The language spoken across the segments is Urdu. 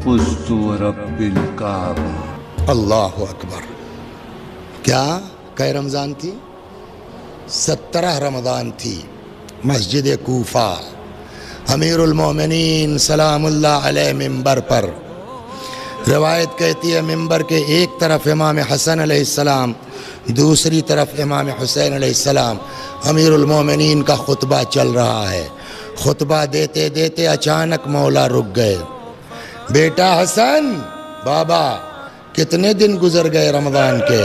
فزت ورب الكعبة۔ اللہ اکبر۔ کیا کئی رمضان تھی؟ 17 رمضان تھی۔ مسجد کوفہ، امیر المومنین سلام اللہ علیہ ممبر پر، روایت کہتی ہے ممبر کے ایک طرف امام حسن علیہ السلام، دوسری طرف امام حسین علیہ السلام، امیر المومنین کا خطبہ چل رہا ہے۔ خطبہ دیتے دیتے اچانک مولا رک گئے۔ بیٹا حسن، بابا کتنے دن گزر گئے رمضان کے؟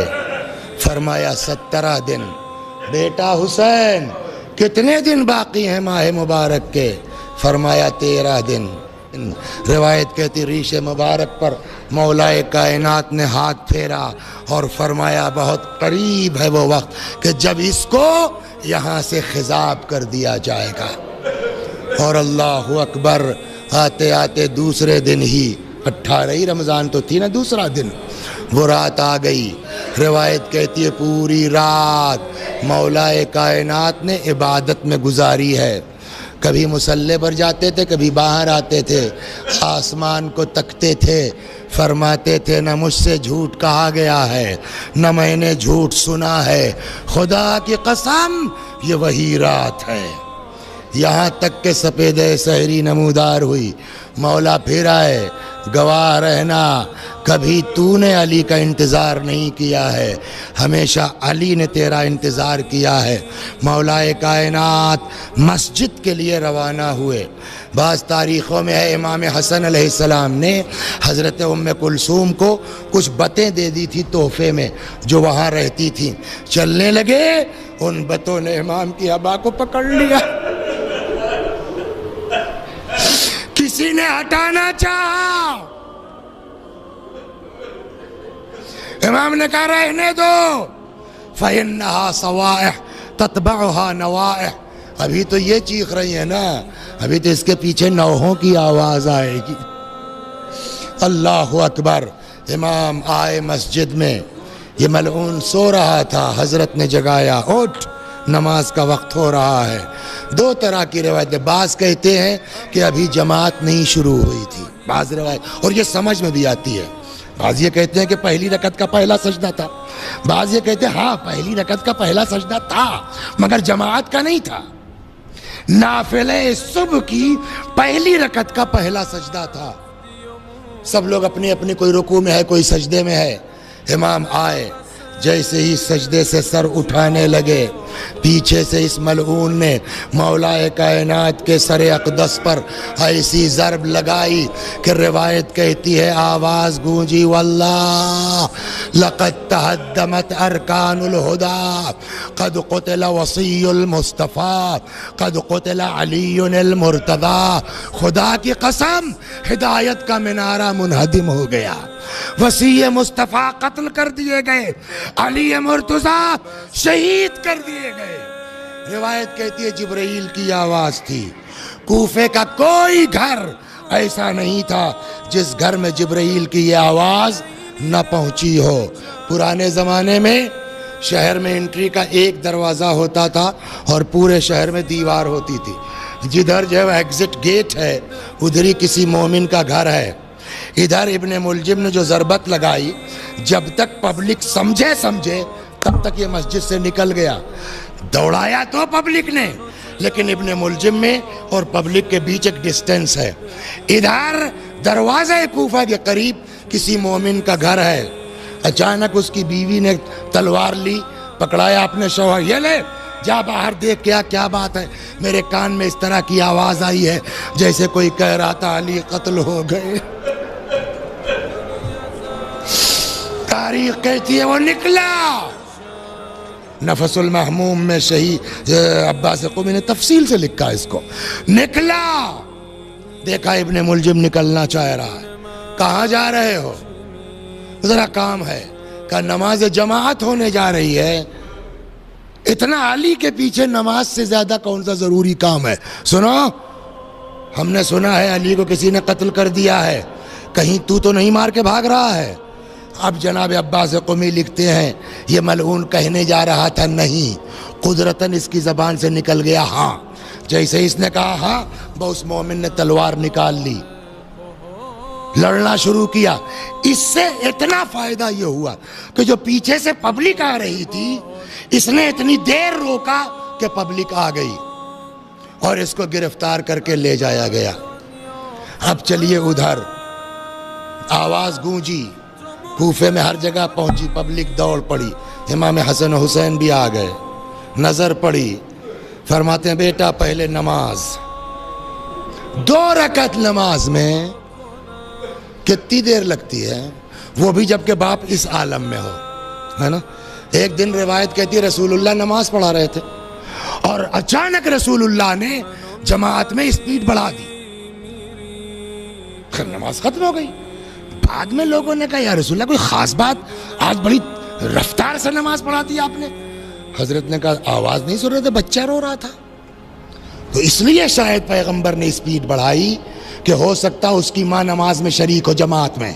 فرمایا 17 دن۔ بیٹا حسین کتنے دن باقی ہیں ماہ مبارک کے؟ فرمایا 13 دن۔ روایت کہتی ریش مبارک پر مولا کائنات نے ہاتھ پھیرا اور فرمایا بہت قریب ہے وہ وقت کہ جب اس کو یہاں سے خضاب کر دیا جائے گا۔ اور اللہ اکبر، آتے آتے دوسرے دن ہی 18 رمضان تو تھی نا، دوسرا دن وہ رات آ گئی۔ روایت کہتی ہے پوری رات مولا کائنات نے عبادت میں گزاری ہے۔ کبھی مصلی پر جاتے تھے، کبھی باہر آتے تھے، آسمان کو تکتے تھے، فرماتے تھے نہ مجھ سے جھوٹ کہا گیا ہے نہ میں نے جھوٹ سنا ہے، خدا کی قسم یہ وہی رات ہے۔ یہاں تک کہ سپیدہ سحری نمودار ہوئی۔ مولا پھر آئے، گواہ رہنا کبھی تو نے علی کا انتظار نہیں کیا ہے، ہمیشہ علی نے تیرا انتظار کیا ہے۔ مولا کائنات مسجد کے لیے روانہ ہوئے۔ بعض تاریخوں میں ہے امام حسن علیہ السلام نے حضرت ام کلثوم کو کچھ بتیں دے دی تھی تحفے میں جو وہاں رہتی تھیں۔ چلنے لگے، ان بتوں نے امام کی ابا کو پکڑ لیا۔ کسی نے ہٹانا چاہا، امام نے کہا رہنے دو، فَإِنَّهَا صَوَائِحْ تَتْبَعُهَا نَوَائِحْ۔ ابھی تو یہ چیخ رہی ہے نا، ابھی تو اس کے پیچھے نوحوں کی آواز آئے گی۔ اللہ اکبر۔ امام آئے مسجد میں، یہ ملعون سو رہا تھا، حضرت نے جگایا، اٹھ نماز کا وقت ہو رہا ہے۔ 2 طرح کی روایتیں، بعض کہتے ہیں کہ ابھی جماعت نہیں شروع ہوئی تھی، بعض روایت، اور یہ سمجھ میں بھی آتی ہے۔ بعض یہ کہتے ہیں کہ پہلی رکعت کا پہلا سجدہ تھا، بعض یہ کہتے ہیں ہاں پہلی رکعت کا پہلا سجدہ تھا مگر جماعت کا نہیں تھا، نافلہ صبح کی پہلی رکعت کا پہلا سجدہ تھا۔ سب لوگ اپنی اپنی، کوئی رکوع میں ہے کوئی سجدے میں ہے۔ امام آئے، جیسے ہی سجدے سے سر اٹھانے لگے، پیچھے سے اس ملعون نے مولا کائنات کے سر اقدس پر ایسی ضرب لگائی کہ روایت کہتی ہے آواز گونجی واللہ لقد تہدمت ارکان الہدی قد قتل وصی المصطفیٰ قد قتل علی المرتضی۔ خدا کی قسم ہدایت کا منارہ منہدم ہو گیا، وصی مصطفیٰ قتل کر دیے گئے، علی مرتضیٰ شہید کر دیے گئے۔ روایت کہتی ہے جبرائیل کی آواز تھی۔ کوفے کا کوئی گھر ایسا نہیں تھا جس گھر میں جبرائیل کی یہ آواز نہ پہنچی ہو۔ پرانے زمانے میں شہر میں انٹری کا ایک دروازہ ہوتا تھا اور پورے شہر میں دیوار ہوتی تھی، جدھر جو ہے ایگزٹ گیٹ ہے ادھر ہی کسی مومن کا گھر ہے۔ ادھر ابن ملجم نے جو ضربت لگائی، جب تک پبلک سمجھے تب تک یہ مسجد سے نکل گیا۔ دوڑایا تو پبلک نے، لیکن ابن ملجم میں اور پبلک کے بیچ ایک ڈسٹینس ہے۔ ادھر دروازہ کوفہ کے قریب کسی مومن کا گھر ہے۔ اچانک اس کی بیوی نے تلوار لی، پکڑایا اپنے شوہر، یہ لے جا باہر دیکھ کیا بات ہے۔ میرے کان میں اس طرح کی آواز آئی ہے جیسے کوئی کہہ رہا تھا علی قتل ہو گئے۔ تاریخ کہتی ہے وہ نکلا۔ نفس المحموم میں شہید عباس قمی نے تفصیل سے لکھا اس کو۔ نکلا، دیکھا ابن ملجم نکلنا چاہ رہا ہے۔ کہاں جا رہے ہو؟ ذرا کام ہے۔ کہا نماز جماعت ہونے جا رہی ہے۔ اتنا علی کے پیچھے نماز سے زیادہ کون سا ضروری کام ہے؟ سنو، ہم نے سنا ہے علی کو کسی نے قتل کر دیا ہے، کہیں تو نہیں مار کے بھاگ رہا ہے؟ اب جناب عباس قمی لکھتے ہیں یہ ملعون کہنے جا رہا تھا نہیں، قدرتاً اس کی زبان سے نکل گیا ہاں۔ جیسے اس نے کہا ہاں، وہ اس مومن نے تلوار نکال لی۔ لڑنا شروع کیا. اس سے اتنا فائدہ یہ ہوا کہ جو پیچھے سے پبلک آ رہی تھی اس نے اتنی دیر روکا کہ پبلک آ گئی اور اس کو گرفتار کر کے لے جایا گیا. اب چلیے ادھر آواز گونجی, کوفے میں ہر جگہ پہنچی, پبلک دوڑ پڑی, امام حسن و حسین بھی آ گئے, نظر پڑی, فرماتے ہیں بیٹا پہلے نماز. 2 رکعت نماز میں کتنی دیر لگتی ہے, وہ بھی جب کہ باپ اس عالم میں ہو, ہے نا. ایک دن روایت کہتی ہے رسول اللہ نماز پڑھا رہے تھے اور اچانک رسول اللہ نے جماعت میں اسپیڈ بڑھا دی, نماز ختم ہو گئی. بعد میں لوگوں نے کہا یا رسول اللہ کوئی خاص بات, آج بڑی رفتار سے نماز پڑھا دی آپ نے. حضرت نے کہا آواز نہیں سن رہے تھے, بچہ رو رہا تھا, تو اس لیے شاید پیغمبر نے اسپیڈ بڑھائی کہ ہو سکتا اس کی ماں نماز میں شریک ہو جماعت میں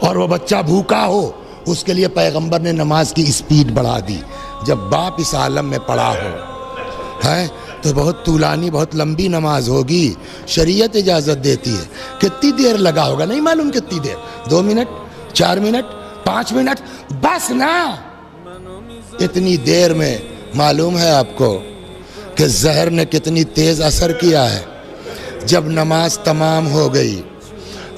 اور وہ بچہ بھوکا ہو, اس کے لیے پیغمبر نے نماز کی اسپیڈ بڑھا دی. جب باپ اس عالم میں پڑا ہو ہے تو بہت طولانی, بہت لمبی نماز ہوگی, شریعت اجازت دیتی ہے. کتنی دیر لگا ہوگا نہیں معلوم, کتنی دیر, 2 منٹ, 4 منٹ, 5 منٹ, بس نا. اتنی دیر میں معلوم ہے آپ کو کہ زہر نے کتنی تیز اثر کیا ہے. جب نماز تمام ہو گئی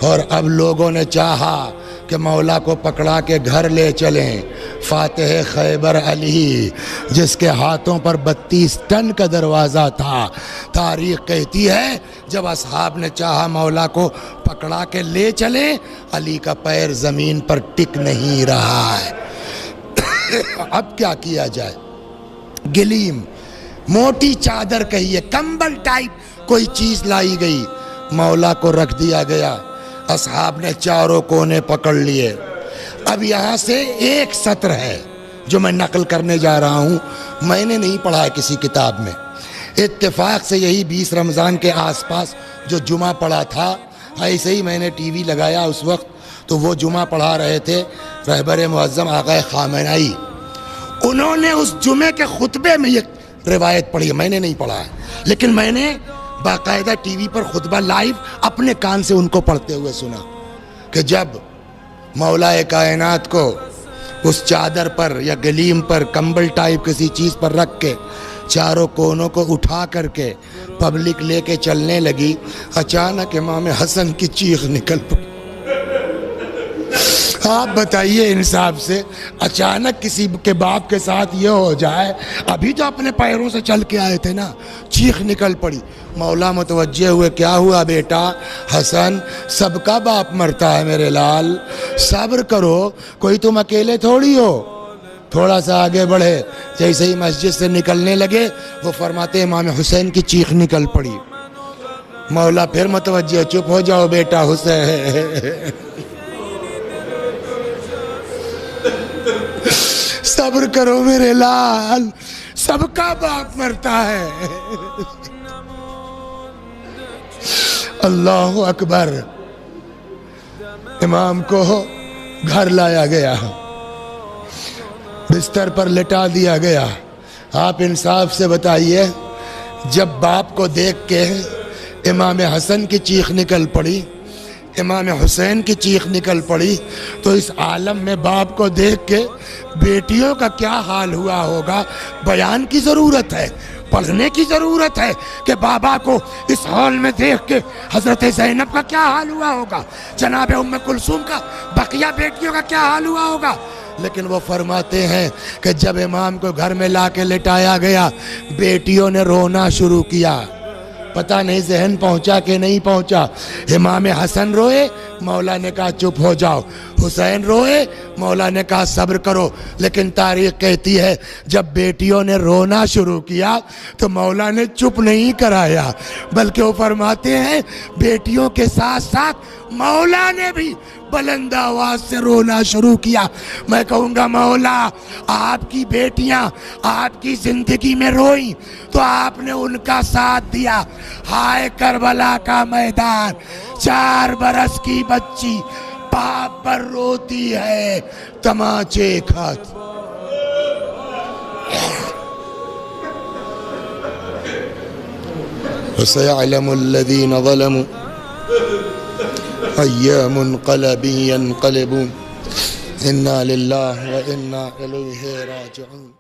اور اب لوگوں نے چاہا کہ مولا کو پکڑا کے گھر لے چلیں, فاتح خیبر علی جس کے ہاتھوں پر 32 ٹن کا دروازہ تھا, تاریخ کہتی ہے جب اصحاب نے چاہا مولا کو پکڑا کے لے چلیں, علی کا پیر زمین پر ٹک نہیں رہا ہے. اب کیا کیا جائے, گلیم, موٹی چادر کہیے, کمبل ٹائپ کوئی چیز لائی گئی, مولا کو رکھ دیا گیا, اصحاب نے چاروں کونے پکڑ لیے. اب یہاں سے ایک سطر ہے جو میں نقل کرنے جا رہا ہوں, میں نے نہیں پڑھا ہے کسی کتاب میں. اتفاق سے یہی 20 رمضان کے آس پاس جو جمعہ پڑھا تھا, ایسے ہی میں نے ٹی وی لگایا اس وقت, تو وہ جمعہ پڑھا رہے تھے رہبر معظم آقا خامنہئی. انہوں نے اس جمعے کے خطبے میں یہ روایت پڑھی ہے, میں نے نہیں پڑھا ہے, لیکن میں نے باقاعدہ ٹی وی پر خطبہ لائیو اپنے کان سے ان کو پڑھتے ہوئے سنا کہ جب مولا کائنات کو اس چادر پر یا گلیم پر, کمبل ٹائپ کسی چیز پر رکھ کے چاروں کونوں کو اٹھا کر کے پبلک لے کے چلنے لگی, اچانک امام حسن کی چیخ نکل پڑی. آپ بتائیے انصاف سے, اچانک کسی کے باپ کے ساتھ یہ ہو جائے, ابھی تو اپنے پیروں سے چل کے آئے تھے نا, چیخ نکل پڑی. مولا متوجہ ہوئے, کیا ہوا بیٹا حسن, سب کا باپ مرتا ہے میرے لال, صبر کرو, کوئی تم اکیلے تھوڑی ہو. تھوڑا سا آگے بڑھے, جیسے ہی مسجد سے نکلنے لگے وہ فرماتے امام حسین کی چیخ نکل پڑی. مولا پھر متوجہ, چپ ہو جاؤ بیٹا حسین, صبر کرو میرے لال, سب کا باپ مرتا ہے. اللہ اکبر. امام کو گھر لایا گیا, بستر پر لٹا دیا گیا. آپ انصاف سے بتائیے, جب باپ کو دیکھ کے امام حسن کی چیخ نکل پڑی, امام حسین کی چیخ نکل پڑی, تو اس عالم میں باپ کو دیکھ کے بیٹیوں کا کیا حال ہوا ہوگا. بیان کی ضرورت ہے, پڑھنے کی ضرورت ہے کہ بابا کو اس حال میں دیکھ کے حضرت زینب کا کیا حال ہوا ہوگا, جناب ام کلثوم کا, بقیہ بیٹیوں کا کیا حال ہوا ہوگا. لیکن وہ فرماتے ہیں کہ جب امام کو گھر میں لا کے لٹایا گیا, بیٹیوں نے رونا شروع کیا. پتہ نہیں ذہن پہنچا کہ نہیں پہنچا. امام حسن روئے, مولا نے کہا چپ ہو جاؤ. حسین روئے, مولا نے کہا صبر کرو. لیکن تاریخ کہتی ہے جب بیٹیوں نے رونا شروع کیا تو مولا نے چپ نہیں کرایا, بلکہ وہ فرماتے ہیں بیٹیوں کے ساتھ ساتھ مولا نے بھی بلند آواز سے رونا شروع کیا. میں کہوں گا مولا, آپ کی بیٹیاں آپ کی زندگی میں روئیں تو آپ نے ان کا ساتھ دیا. ہائے کربلا کا میدان, 4 برس کی بچی باپ پر روتی ہے, تماچے کھاتی. وَسَيَعْلَمُ الَّذِينَ ظَلَمُوا ایام انقلب ينقلبون انا للہ و انا الیہ راجعون.